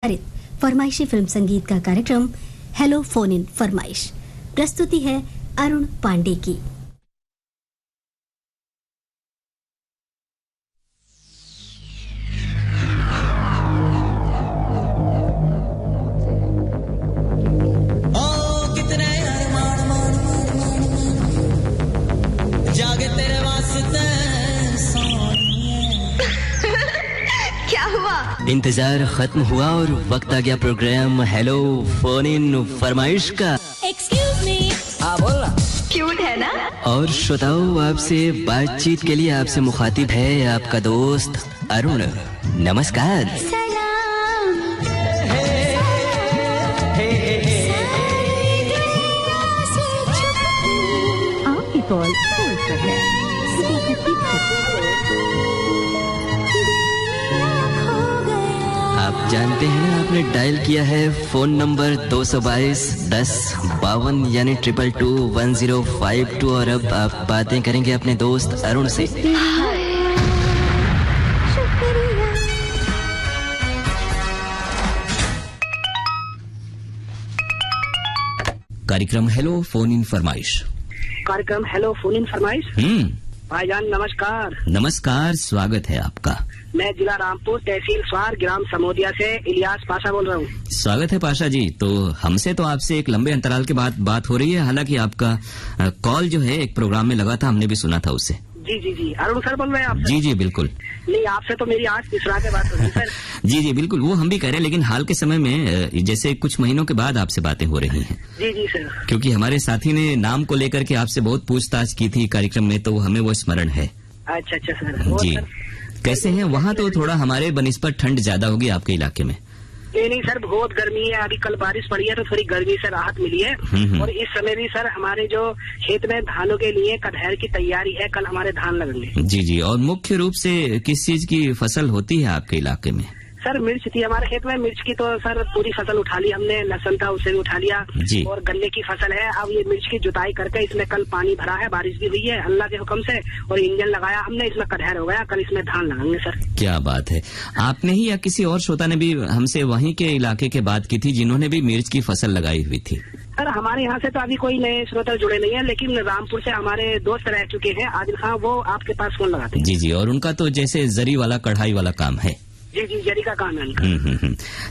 फरमाइशी film संगीत का कार्यक्रम हेलो फोन इन फरमाइश। प्रस्तुति है अरुण पांडे की। जागे तेरे वास्ते क्या हुआ? इंतजार खत्म हुआ और वक्त आ गया प्रोग्राम हेलो फोन इन फरमाइश का। Excuse me. हाँ बोल ना। क्यूट है ना? और श्रोताओं, आपसे बातचीत के लिए आपसे मुखातिब है आपका दोस्त अरुण। नमस्कार। आपकी कॉल होल्ड पर है। आप जानते हैं ना, आपने डायल किया है फोन नंबर 222-10-52 यानी 2221-1052 और अब आप बातें करेंगे अपने दोस्त अरुण से। कार्यक्रम हेलो फोन इन फरमाइश। कार्यक्रम हेलो फोन इन फरमाइश। भाईजान नमस्कार। नमस्कार, स्वागत है आपका। मैं जिला रामपुर, तहसील स्वार, ग्राम समोदिया से इलियास पाशा बोल रहा हूँ। स्वागत है पाशा जी। तो हमसे तो आपसे एक लंबे अंतराल के बाद बात हो रही है। हालांकि आपका कॉल जो है एक प्रोग्राम में लगा था, हमने भी सुना था उससे। जी अरुण सर बोल रहे हैं आप? जी जी बिल्कुल। नहीं, आपसे तो मेरी आज तीसरा के बात हो रही सर। जी बिल्कुल, वो हम भी कह रहे हैं, लेकिन हाल के समय में जैसे कुछ महीनों के बाद आपसे बातें हो रही हैं। जी सर। क्योंकि हमारे साथी ने नाम को लेकर के आपसे बहुत पूछताछ की थी कार्यक्रम में, तो हमें वो स्मरण है। अच्छा सर। जी सर? कैसे हैं वहाँ? तो थोड़ा हमारे बनिस्पत ठंड ज्यादा होगी आपके इलाके में। नहीं सर, बहुत गर्मी है। अभी कल बारिश पड़ी है तो थोड़ी गर्मी से राहत मिली है। और इस समय भी सर हमारे जो खेत में धानों के लिए कटहल की तैयारी है। कल हमारे धान लगेंगे। जी। और मुख्य रूप से किस चीज की फसल होती है आपके इलाके में? सर मिर्च थी हमारे खेत में। मिर्च की तो सर पूरी फसल उठा ली हमने। लहसुन था उसे भी उठा लिया। और गन्ने की फसल है। अब ये मिर्च की जुताई करके इसमें कल पानी भरा है, बारिश भी हुई है अल्लाह के हुक्म से, और इंजन लगाया हमने। इसमें कटहल हो गया। कल इसमें धान लगाएंगे सर। क्या बात है। आपने ही या किसी और श्रोता ने भी हमसे वहीं के इलाके के बात की थी जिन्होंने भी मिर्च की फसल लगाई हुई थी? सर हमारे यहाँ से तो अभी कोई नए श्रोता जुड़े नहीं है, लेकिन रामपुर से हमारे दोस्त रह चुके हैं आदिल खां, वो आपके पास फोन लगाते हैं। जी। और उनका तो जैसे जरी वाला कढ़ाई वाला काम है। जी जरी का काम है उनका।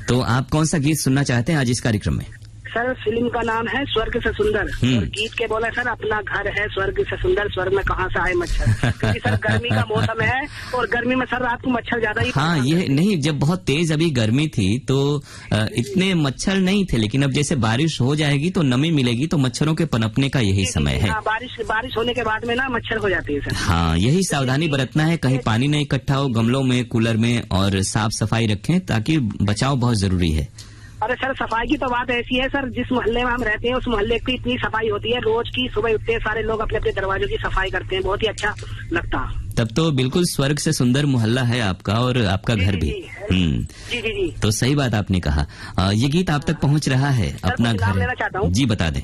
तो आप कौन सा गीत सुनना चाहते हैं आज इस कार्यक्रम में? सर फिल्म का नाम है स्वर्ग से सुंदर। और गीत के बोला सर अपना घर है स्वर्ग से सुंदर, स्वर्ग में कहाँ से आए मच्छर। क्योंकि सर गर्मी का मौसम है और गर्मी में सर रात को मच्छर ज्यादा ही। हाँ, ये नहीं, जब बहुत तेज अभी गर्मी थी तो इतने मच्छर नहीं थे, लेकिन अब जैसे बारिश हो जाएगी तो नमी मिलेगी तो मच्छरों के पनपने का यही समय है। बारिश होने के बाद में ना मच्छर हो जाती है सर। हाँ, यही सावधानी बरतना है, कहीं पानी नहीं इकट्ठा हो गमलों में, कूलर में, और साफ सफाई रखें ताकि बचाव बहुत जरूरी है। अरे सर सफाई की तो बात ऐसी है सर, जिस मोहल्ले में हम रहते हैं उस मोहल्ले की इतनी सफाई होती है रोज की। सुबह उठते हैं सारे लोग अपने अपने दरवाजों की सफाई करते हैं, बहुत ही अच्छा लगता। तब तो बिल्कुल स्वर्ग से सुंदर मोहल्ला है आपका, और आपका घर भी। जी। तो सही बात आपने कहा। ये गीत आप तक पहुंच रहा है। अपना घर लेना चाहता हूँ। जी बता दें।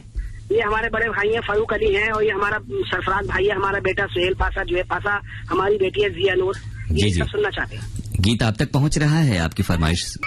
ये हमारे बड़े भाई हैं फरूक अली हैं, और ये हमारा सरफराज भाई है, हमारा बेटा सुहेल पाशा, जुए पाशा, हमारी बेटी है जिया नूर। जी सब सुनना चाहते हैं। गीत आप तक पहुंच रहा है आपकी फरमाइश।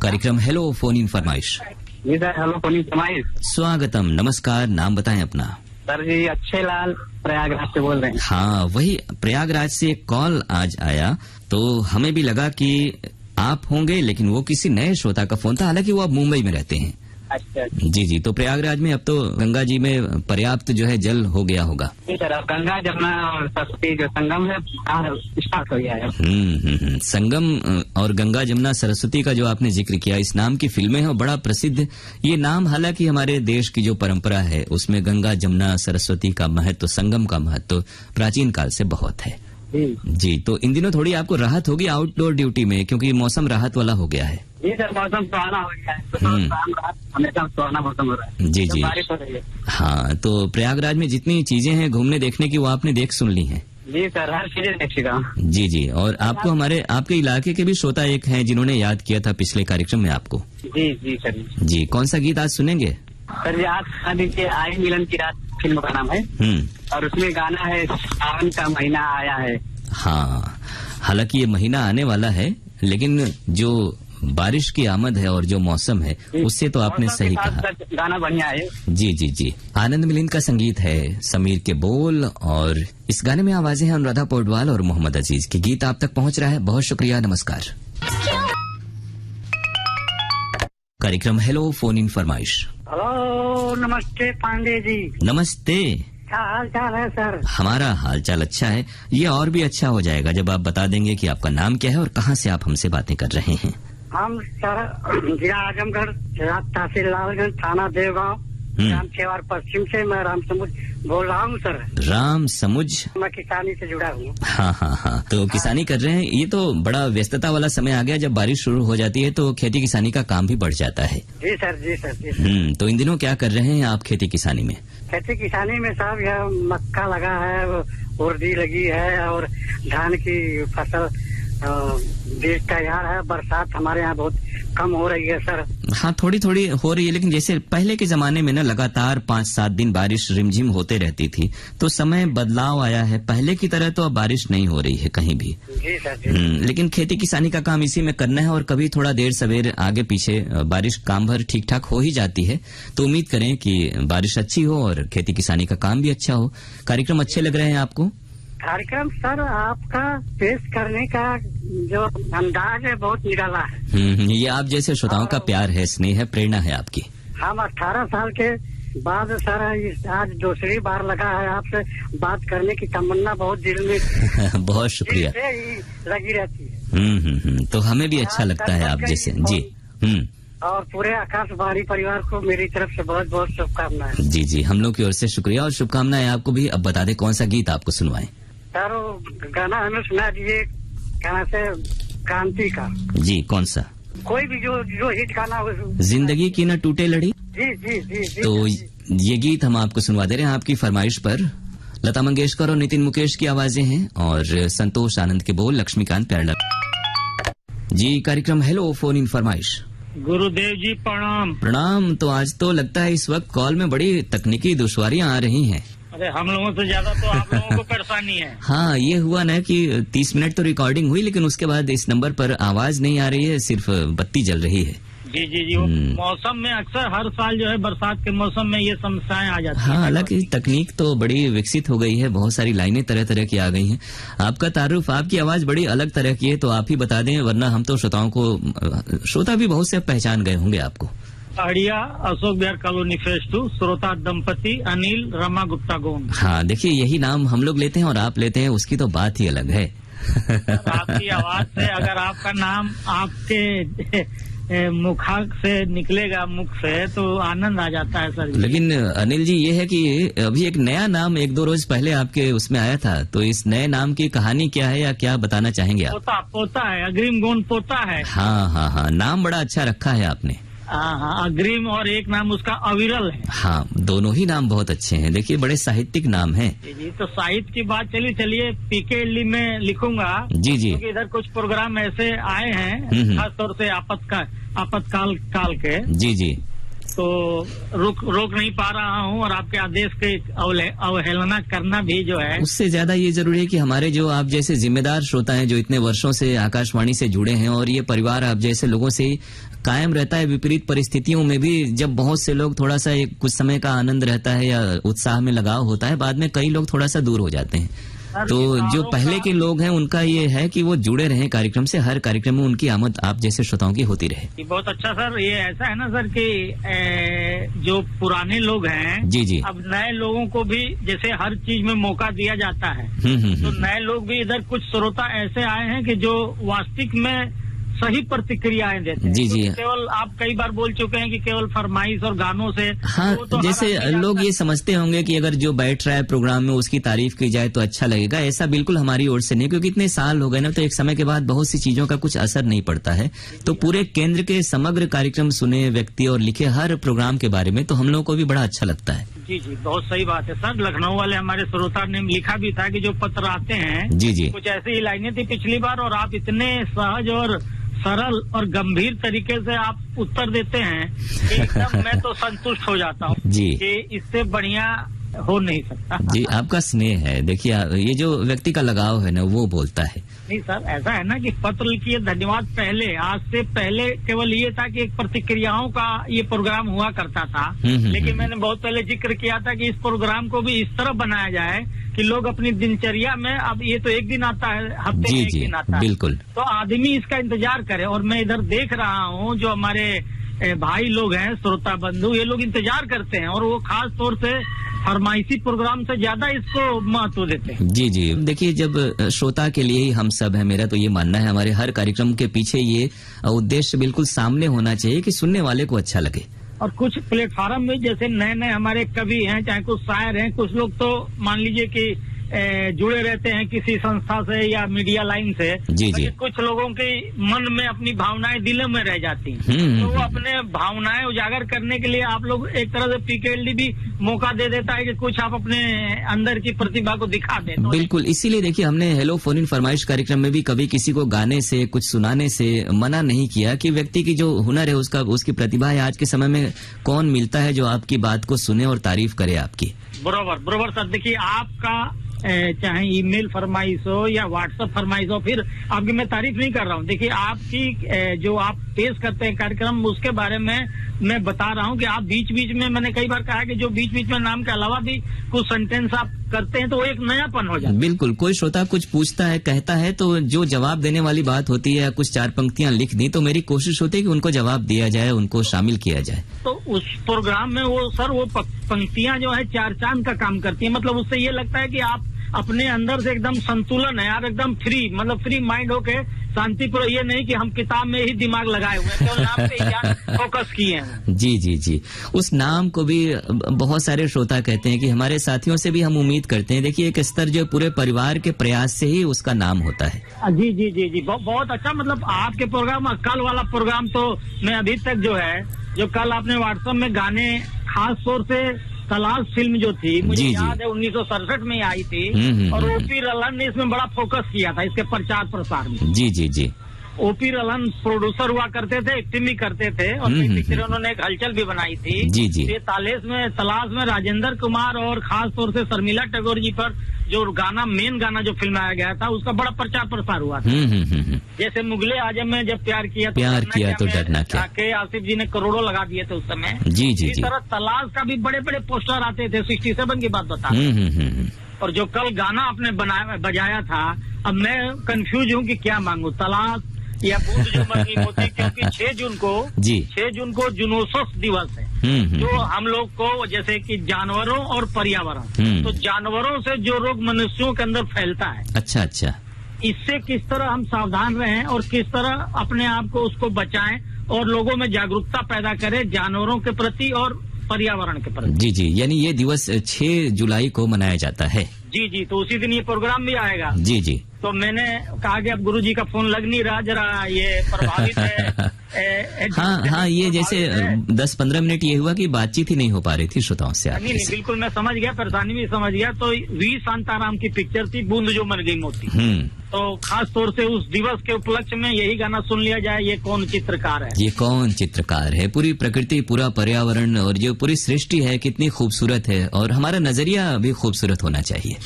कार्यक्रम हेलो फोन इन फरमाइश। जी सर, हेलो फोन इन फरमाइश। स्वागतम। नमस्कार, नाम बताएं अपना। सर जी अच्छे लाल प्रयागराज से बोल रहे हैं। हाँ, वही प्रयागराज से एक कॉल आज आया तो हमें भी लगा कि आप होंगे, लेकिन वो किसी नए श्रोता का फोन था। हालांकि वो अब मुंबई में रहते हैं। अच्छा। जी। तो प्रयागराज में अब तो गंगा जी में पर्याप्त जो है जल हो गया होगा। जी सर, अब गंगा जमुना और सरस्वती जो संगम है स्टार्ट हो गया है। संगम और गंगा जमुना सरस्वती का जो आपने जिक्र किया, इस नाम की फिल्में हैं, बड़ा प्रसिद्ध ये नाम। हालांकि हमारे देश की जो परंपरा है उसमें गंगा जमुना सरस्वती का महत्व, संगम का महत्व प्राचीन काल से बहुत है। जी। तो इन दिनों थोड़ी आपको राहत होगी आउटडोर ड्यूटी में, क्योंकि मौसम राहत वाला हो गया है। जी सर, मौसम सुहाना हो गया है। हमेशा सुहाना मौसम हो रहा है। जी। बारिश हो रही है। हाँ, तो प्रयागराज में जितनी चीजें हैं घूमने देखने की वो आपने देख सुन ली हैं? जी सर, हर चीजें देख चुका हूँ। जी। और आपको आपके इलाके के भी श्रोता एक हैं जिन्होंने याद किया था पिछले कार्यक्रम में आपको। जी सर। जी, कौन सा गीत आज सुनेंगे? सर जी आज शादी के आए मिलन की रात फिल्म का नाम है। और उसमें गाना है सावन का महीना आया है। हाँ, हालांकि ये महीना आने वाला है, लेकिन जो बारिश की आमद है और जो मौसम है उससे तो आपने सही कहा। गाना बढ़िया है। जी जी जी। आनंद मिलिंद का संगीत है, समीर के बोल, और इस गाने में आवाजें हैं अनुराधा पौडवाल और मोहम्मद अजीज की। गीत आप तक पहुंच रहा है, बहुत शुक्रिया, नमस्कार। कार्यक्रम हेलो फोन इन फरमाइश। हेलो, नमस्ते पांडे जी। नमस्ते। क्या हाल चाल है सर? हमारा हाल चाल अच्छा है, ये और भी अच्छा हो जाएगा जब आप बता देंगे कि आपका नाम क्या है और कहाँ से आप हमसे बातें कर रहे हैं। हम सर जिला आजमगढ़, तहसील लालगंज, थाना देवगांव, ग्राम चेवार पश्चिम से मैं राम समुझ बोल रहा हूँ सर। राम समुझ, मैं किसानी से जुड़ा हूँ। हाँ हाँ हाँ, तो किसानी कर रहे हैं। ये तो बड़ा व्यस्तता वाला समय आ गया, जब बारिश शुरू हो जाती है तो खेती किसानी का काम भी बढ़ जाता है। जी सर, जी सर, जी सर। तो इन दिनों क्या कर रहे हैं आप खेती किसानी में? खेती किसानी में साहब यह मक्का लगा है, उर्दी लगी है और धान की फसल बीज तैयार है। बरसात हमारे यहाँ बहुत कम हो रही है सर। हाँ, थोड़ी थोड़ी हो रही है, लेकिन जैसे पहले के जमाने में ना लगातार 5-7 दिन बारिश रिमझिम होते रहती थी, तो समय बदलाव आया है। पहले की तरह तो अब बारिश नहीं हो रही है कहीं भी। जी सर, जी। लेकिन खेती किसानी का काम इसी में करना है, और कभी थोड़ा देर सवेर आगे पीछे बारिश काम भर ठीक ठाक हो ही जाती है। तो उम्मीद करें कि बारिश अच्छी हो और खेती किसानी का काम भी अच्छा हो। कार्यक्रम अच्छे लग रहे हैं आपको? कार्यक्रम सर आपका पेश करने का जो अंदाज है बहुत निराला है। ये आप जैसे श्रोताओं का प्यार है, स्नेह है, प्रेरणा है आपकी। हम 18 साल के बाद सर आज दूसरी बार लगा है आपसे बात करने की तमन्ना बहुत दिल में बहुत शुक्रिया लगी रहती है। तो हमें भी अच्छा लगता है आप जैसे। जी। और पूरे आकाशवाणी परिवार को मेरी तरफ से बहुत बहुत शुभकामनाएं। जी जी, हम लोग की ओर से शुक्रिया और शुभकामनाएं आपको भी। अब बता दें कौन सा गीत आपको सुनवाएं? सर गाना हमें सुना दीजिए, गाना से क्रांति का। जी, कौन सा? कोई भी जो हिट गाना हो। जिंदगी की न टूटे लड़ी। जी जी जी, जी तो जी। ये गीत हम आपको सुनवा दे रहे हैं आपकी फरमाइश पर। लता मंगेशकर और नितिन मुकेश की आवाजें हैं और संतोष आनंद के बोल, लक्ष्मीकांत प्यारला। जी, कार्यक्रम हेलो फोन इन फरमाइश। गुरुदेव जी प्रणाम। प्रणाम। तो आज तो लगता है इस वक्त कॉल में बड़ी तकनीकी दुश्वारियां आ रही हैं। अरे हम लोगों से ज्यादा तो आप लोगों को परेशानी है। हाँ, ये हुआ ना कि 30 मिनट तो रिकॉर्डिंग हुई, लेकिन उसके बाद इस नंबर पर आवाज नहीं आ रही है, सिर्फ बत्ती जल रही है। जी जी जी, मौसम में अक्सर हर साल जो है बरसात के मौसम में ये समस्याएं आ जाती हैं। हाँ, हालांकि तकनीक तो बड़ी विकसित हो गई है, बहुत सारी लाइनें तरह तरह की आ गई हैं। आपका तारुफ, आपकी आवाज बड़ी अलग तरह की है, तो आप ही बता दें, वरना हम तो श्रोता भी बहुत से पहचान गए होंगे आपको। अड़िया अशोक बिहार कॉलोनी फेज 2, श्रोता दंपति अनिल रमा गुप्ता गोंड। हाँ, देखिए यही नाम हम लोग लेते हैं और आप लेते हैं, उसकी तो बात ही अलग है। आपकी आवाज से, अगर आपका नाम आपके मुखा से निकलेगा, मुख से, तो आनंद आ जाता है सर। लेकिन अनिल जी, ये है कि अभी एक नया नाम 1-2 रोज पहले आपके उसमें आया था, तो इस नए नाम की कहानी क्या है या क्या बताना चाहेंगे आप? पोता है, अग्रिम गोंड पोता है। हाँ हाँ हाँ, नाम बड़ा अच्छा रखा है आपने। हाँ, अग्रिम और एक नाम उसका अविरल है। हाँ, दोनों ही नाम बहुत अच्छे हैं। देखिए, बड़े साहित्यिक नाम हैं। जी, तो साहित्य की बात चलिए पीके में लिखूंगा। जी जी, क्योंकि इधर कुछ प्रोग्राम ऐसे आए हैं खास तौर से आपातकाल के। जी जी, तो रोक नहीं पा रहा हूँ, और आपके आदेश के अवहेलना करना भी जो है, उससे ज्यादा ये जरूरी है कि हमारे जो आप जैसे जिम्मेदार श्रोता हैं, जो इतने वर्षों से आकाशवाणी से जुड़े हैं, और ये परिवार आप जैसे लोगों से कायम रहता है विपरीत परिस्थितियों में भी। जब बहुत से लोग थोड़ा सा कुछ समय का आनंद रहता है या उत्साह में लगाव होता है, बाद में कई लोग थोड़ा सा दूर हो जाते हैं। तो जो पहले के लोग हैं उनका ये है कि वो जुड़े रहें कार्यक्रम से, हर कार्यक्रम में उनकी आमद आप जैसे श्रोताओं की होती रहे। बहुत अच्छा सर। ये ऐसा है ना सर कि जो पुराने लोग हैं, जी जी, अब नए लोगों को भी जैसे हर चीज में मौका दिया जाता है। तो नए लोग भी इधर कुछ श्रोता ऐसे आए हैं कि जो वास्तविक में सही प्रतिक्रियाएं देते हैं। जी जी, केवल आप कई बार बोल चुके हैं कि केवल फरमाइश और गानों से। हाँ, तो जैसे लोग ये समझते होंगे कि अगर जो बैठ रहा है प्रोग्राम में उसकी तारीफ की जाए तो अच्छा लगेगा। ऐसा बिल्कुल हमारी ओर से नहीं, क्योंकि इतने साल हो गए ना, तो एक समय के बाद बहुत सी चीजों का कुछ असर नहीं पड़ता है। तो पूरे केंद्र के समग्र कार्यक्रम सुने व्यक्ति और लिखे हर प्रोग्राम के बारे में, तो हम लोगों को भी बड़ा अच्छा लगता है। जी जी, बहुत सही बात है सर। लखनऊ वाले हमारे श्रोता ने लिखा भी था कि जो पत्र आते हैं, जी जी, कुछ ऐसी ही लाइनें थी पिछली बार, और आप इतने सहज और सरल और गंभीर तरीके से आप उत्तर देते हैं कि एकदम मैं तो संतुष्ट हो जाता हूँ जी। कि इससे बढ़िया हो नहीं सकता। जी, आपका स्नेह है। देखिए, ये जो व्यक्ति का लगाव है ना, वो बोलता है। नहीं सर, ऐसा है ना कि पत्र लिखिए, धन्यवाद। पहले, आज से पहले केवल ये था कि एक प्रतिक्रियाओं का ये प्रोग्राम हुआ करता था, लेकिन मैंने बहुत पहले जिक्र किया था कि इस प्रोग्राम को भी इस तरह बनाया जाए कि लोग अपनी दिनचर्या में, अब ये तो एक दिन आता है, हफ्ते में एक दिन आता है, बिल्कुल, तो आदमी इसका इंतजार करे। और मैं इधर देख रहा हूँ जो हमारे भाई लोग हैं, श्रोता बंधु, ये लोग इंतजार करते हैं और वो खास तौर से फरमाइशी प्रोग्राम से ज्यादा इसको महत्व देते हैं। जी जी, देखिए, जब श्रोता के लिए ही हम सब हैं, मेरा तो ये मानना है, हमारे हर कार्यक्रम के पीछे ये उद्देश्य बिल्कुल सामने होना चाहिए कि सुनने वाले को अच्छा लगे। और कुछ प्लेटफार्म में जैसे नए नए हमारे कवि हैं, चाहे कुछ शायर हैं, कुछ लोग तो मान लीजिए कि जुड़े रहते हैं किसी संस्था से या मीडिया लाइन से। जी जी, कुछ लोगों के मन में अपनी भावनाएं दिलों में रह जाती हैं, तो वो अपने भावनाएं उजागर करने के लिए आप लोग एक तरह से पीकेएलडी भी मौका दे देता है कि कुछ आप अपने अंदर की प्रतिभा को दिखा दें। तो बिल्कुल, इसीलिए देखिए, हमने हेलो फोन इन फरमाइश कार्यक्रम में भी कभी किसी को गाने से, कुछ सुनाने से मना नहीं किया कि व्यक्ति की जो हुनर है, उसकी प्रतिभा है, आज के समय में कौन मिलता है जो आपकी बात को सुने और तारीफ करे आपकी। बरोबर सर। देखिए, आपका चाहे ईमेल फरमाइश हो या व्हाट्सएप फरमाइश हो, फिर आपकी मैं तारीफ नहीं कर रहा हूँ। देखिए, आपकी जो आप पेश करते हैं कार्यक्रम, उसके बारे में मैं बता रहा हूँ कि आप बीच बीच में, मैंने कई बार कहा कि जो बीच बीच में नाम के अलावा भी कुछ सेंटेंस आप करते हैं तो वो एक नयापन हो जाता है। बिल्कुल, कोई श्रोता कुछ पूछता है, कहता है, तो जो जवाब देने वाली बात होती है, कुछ 4 पंक्तियां लिख दी, तो मेरी कोशिश होती है कि उनको जवाब दिया जाए, उनको शामिल किया जाए। तो उस प्रोग्राम में वो सर, वो पंक्तियां जो है 4 चांद का काम करती है। मतलब उससे ये लगता है कि आप अपने अंदर से एकदम संतुलन है, आप एकदम फ्री, मतलब फ्री माइंड होके शांतिपूर्ण, ये नहीं कि हम किताब में ही दिमाग लगाए हुए हैं, केवल नाम पे ही फोकस किए हैं। जी जी जी, उस नाम को भी बहुत सारे श्रोता कहते हैं कि हमारे साथियों से भी हम उम्मीद करते हैं। देखिए, एक स्तर जो पूरे परिवार के प्रयास से ही उसका नाम होता है। जी जी जी जी, बहुत अच्छा। मतलब आपके प्रोग्राम, कल वाला प्रोग्राम तो मैं अभी तक जो है, जो कल आपने व्हाट्सएप में गाने, खास तौर से तलाश फिल्म जो थी, मुझे याद है 1967 में आई थी, और ओपी रलन ने इसमें बड़ा फोकस किया था, इसके प्रचार प्रसार में। जी जी जी, ओपी रलन प्रोड्यूसर हुआ करते थे, एक्टिंग भी करते थे, और पिक्चर उन्होंने एक हलचल भी बनाई थी। जी जी, ये तलाश में राजेंद्र कुमार और खास तौर से शर्मिला टैगोर जी पर जो गाना, मेन गाना जो फिल्माया गया था, उसका बड़ा प्रचार प्रसार हुआ था। जैसे मुगले आजम में जब प्यार किया तो डरना क्या, के आसिफ जी ने करोड़ों लगा दिए थे उस समय। जी जी, इस तरह तलाश का भी बड़े बड़े पोस्टर आते थे, 67 की बात बता। और जो कल गाना आपने बजाया था, अब मैं कंफ्यूज हूँ कि क्या मांगू, तलाश या बूंद जो मरनी होती, क्योंकि 6 जून को जुनूसस दिवस है, जो हम लोग को, जैसे कि जानवरों और पर्यावरण, तो जानवरों से जो रोग मनुष्यों के अंदर फैलता है, अच्छा, इससे किस तरह हम सावधान रहें और किस तरह अपने आप को उसको बचाएं और लोगों में जागरूकता पैदा करें जानवरों के प्रति और पर्यावरण के प्रति। जी जी, यानी ये दिवस 6 जुलाई को मनाया जाता है। जी जी, तो उसी दिन ये प्रोग्राम भी आएगा। जी जी, तो मैंने कहा कि अब गुरुजी का फोन लग नहीं रहा, जरा ये प्रभावित है। हाँ, ये जैसे 10-15 मिनट ये हुआ कि बातचीत ही नहीं हो पा रही थी श्रोताओं से। नहीं, बिल्कुल मैं समझ गया, परेशानी भी समझ गया। तो वी शांताराम की पिक्चर थी, बूंद जो मर गई मोती। तो खास तौर से उस दिवस के उपलक्ष्य में यही गाना सुन लिया जाए, ये कौन चित्रकार है, ये कौन चित्रकार है। पूरी प्रकृति, पूरा पर्यावरण और जो पूरी सृष्टि है, कितनी खूबसूरत है, और हमारा नजरिया भी खूबसूरत होना चाहिए।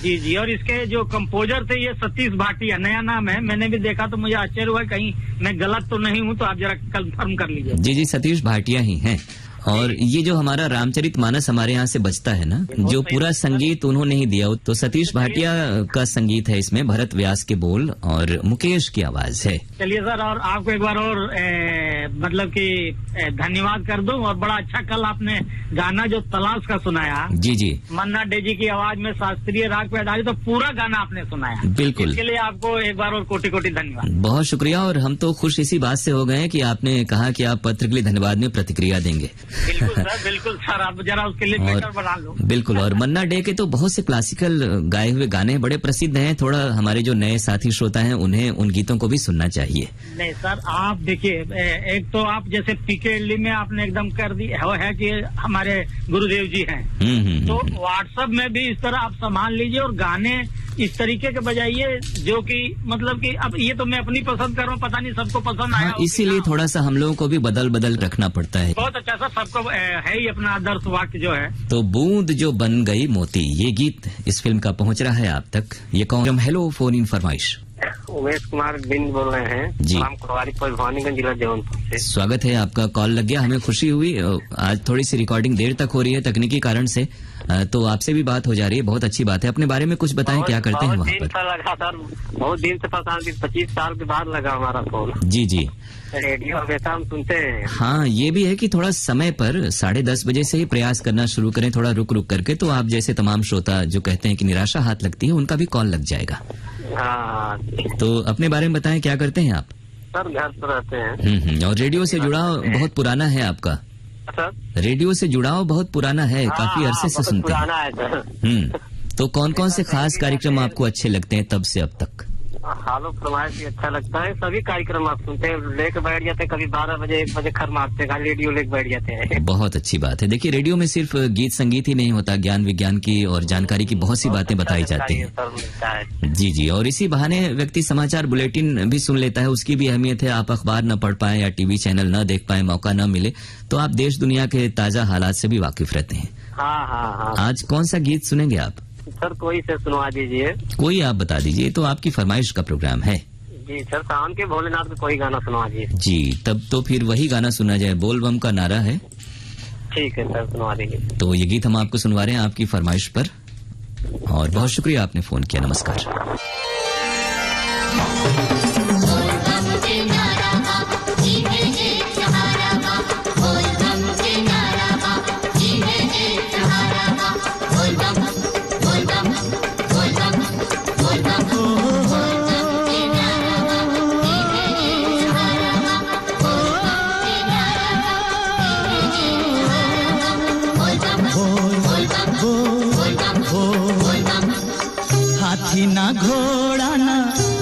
जी जी, और इसके जो कंपोजर थे, ये सतीश भाटिया, नया नाम है, मैंने भी देखा तो मुझे आश्चर्य हुआ, कहीं मैं गलत तो नहीं हूँ, तो आप जरा कंफर्म कर लीजिए। जी जी, सतीश भाटिया ही हैं। और ये जो हमारा रामचरितमानस हमारे यहाँ से बजता है ना, जो पूरा संगीत उन्होंने ही दिया, तो सतीश भाटिया का संगीत है इसमें, भरत व्यास के बोल और मुकेश की आवाज है। चलिए सर, और आपको एक बार और मतलब कि धन्यवाद कर दूं, और बड़ा अच्छा कल आपने गाना जो तलाश का सुनाया। जी जी, मन्ना डे जी की आवाज में शास्त्रीय राग पे आधारित, तो पूरा गाना आपने सुनाया। बिल्कुल, इसके लिए आपको एक बार और कोटि कोटि धन्यवाद। बहुत शुक्रिया, और हम तो खुश इसी बात से हो गए कि आपने कहा कि आप पत्र के लिए धन्यवाद में प्रतिक्रिया देंगे। बिल्कुल सर, आप जरा उसके लिए बेटर बना लो। बिल्कुल, और मन्ना डे के तो बहुत से क्लासिकल गाए हुए गाने बड़े प्रसिद्ध हैं, थोड़ा हमारे जो नए साथी श्रोता हैं उन्हें उन गीतों को भी सुनना चाहिए। नहीं सर, आप देखिए, एक तो आप जैसे पीके में आपने एकदम कर दी है कि हमारे गुरुदेव जी हैं, तो व्हाट्सएप में भी इस तरह आप संभाल लीजिए और गाने इस तरीके के बजाइए जो कि मतलब कि अब ये तो मैं अपनी पसंद कर रहा हूँ, पता नहीं सबको पसंद आया। इसीलिए थोड़ा सा हम लोगों को भी बदल रखना पड़ता है। बहुत अच्छा सर, सबको है ही अपना आदर्श वाक्य जो है। तो बूंद जो बन गई मोती, ये गीत इस फिल्म का पहुंच रहा है आप तक। ये कौन? हेलो फोन इन फरमाइश। उमेश कुमार बिंद बोल रहे हैं जी, भवानीगंज जिला जौनपुर से। स्वागत है आपका, कॉल लग गया, हमें खुशी हुई। आज थोड़ी सी रिकॉर्डिंग देर तक हो रही है तकनीकी कारण से, तो आपसे भी बात हो जा रही है, बहुत अच्छी बात है। अपने बारे में कुछ बताएं, क्या करते हैं वहाँ पर? लगा सर, बहुत दिन से पता नहीं, 25 साल के बाद लगा हमारा फोन। जी जी, रेडियो हमेशा हम सुनते हैं। हाँ, ये भी है कि थोड़ा समय पर 10:30 बजे से ही प्रयास करना शुरू करें, थोड़ा रुक करके, तो आप जैसे तमाम श्रोता जो कहते हैं कि निराशा हाथ लगती है, उनका भी कॉल लग जाएगा। हाँ, तो अपने बारे में बताएं, क्या करते हैं आप? सर घर पर रहते हैं। और रेडियो से जुड़ाव बहुत पुराना है आपका? सर रेडियो से जुड़ाव बहुत पुराना है, काफी अरसे से सुनते हैं। पुराना है सर। तो कौन कौन से खास कार्यक्रम आपको अच्छे लगते हैं तब से अब तक? हालो फरमाइश भी अच्छा लगता है, सभी कार्यक्रम आप सुनते हैं, लेके बैठ जाते हैं, कभी 12 बजे 1 बजे खर मारते हैं, रेडियो लेके बैठ जाते हैं। बहुत अच्छी बात है। देखिए, रेडियो में सिर्फ गीत संगीत ही नहीं होता, ज्ञान विज्ञान की और जानकारी की बहुत सी बातें बताई जाती हैं। जी जी, और इसी बहाने व्यक्ति समाचार बुलेटिन भी सुन लेता है, उसकी भी अहमियत है। आप अखबार न पढ़ पाए या टीवी चैनल न देख पाए, मौका न मिले, तो आप देश दुनिया के ताजा हालात से भी वाकिफ रहते हैं। हाँ। आज कौन सा गीत सुनेंगे आप? सर कोई से सुनवा दीजिए। कोई आप बता दीजिए, तो आपकी फरमाइश का प्रोग्राम है। जी सर, शाम के भोलेनाथ का कोई गाना सुनवा दीजिए। जी, तब तो फिर वही गाना सुना जाए, बोल बम का नारा है। ठीक है सर, सुनवा दीजिए। तो ये गीत हम आपको सुनवा रहे हैं आपकी फरमाइश पर, और बहुत शुक्रिया आपने फोन किया। नमस्कार। हाथी ना घोड़ा ना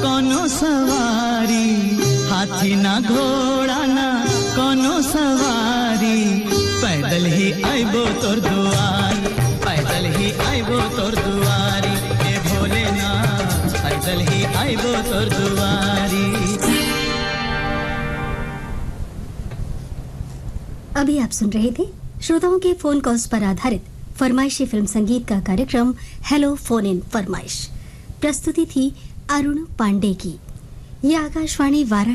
कोनो सवारी, हाथी ना घोड़ा ना कोनो सवारी, पैदल ही आइबो तोर दुआरी, पैदल ही आइबो तोर दुआरी, हे भोलेनाथ पैदल ही आइबो तोर दुआरी। अभी आप सुन रहे थे श्रोताओं के फोन कॉल्स पर आधारित फरमाइशी फिल्म संगीत का कार्यक्रम हेलो फोन इन फरमाइश। प्रस्तुति थी अरुण पांडे की। यह आकाशवाणी वाराणसी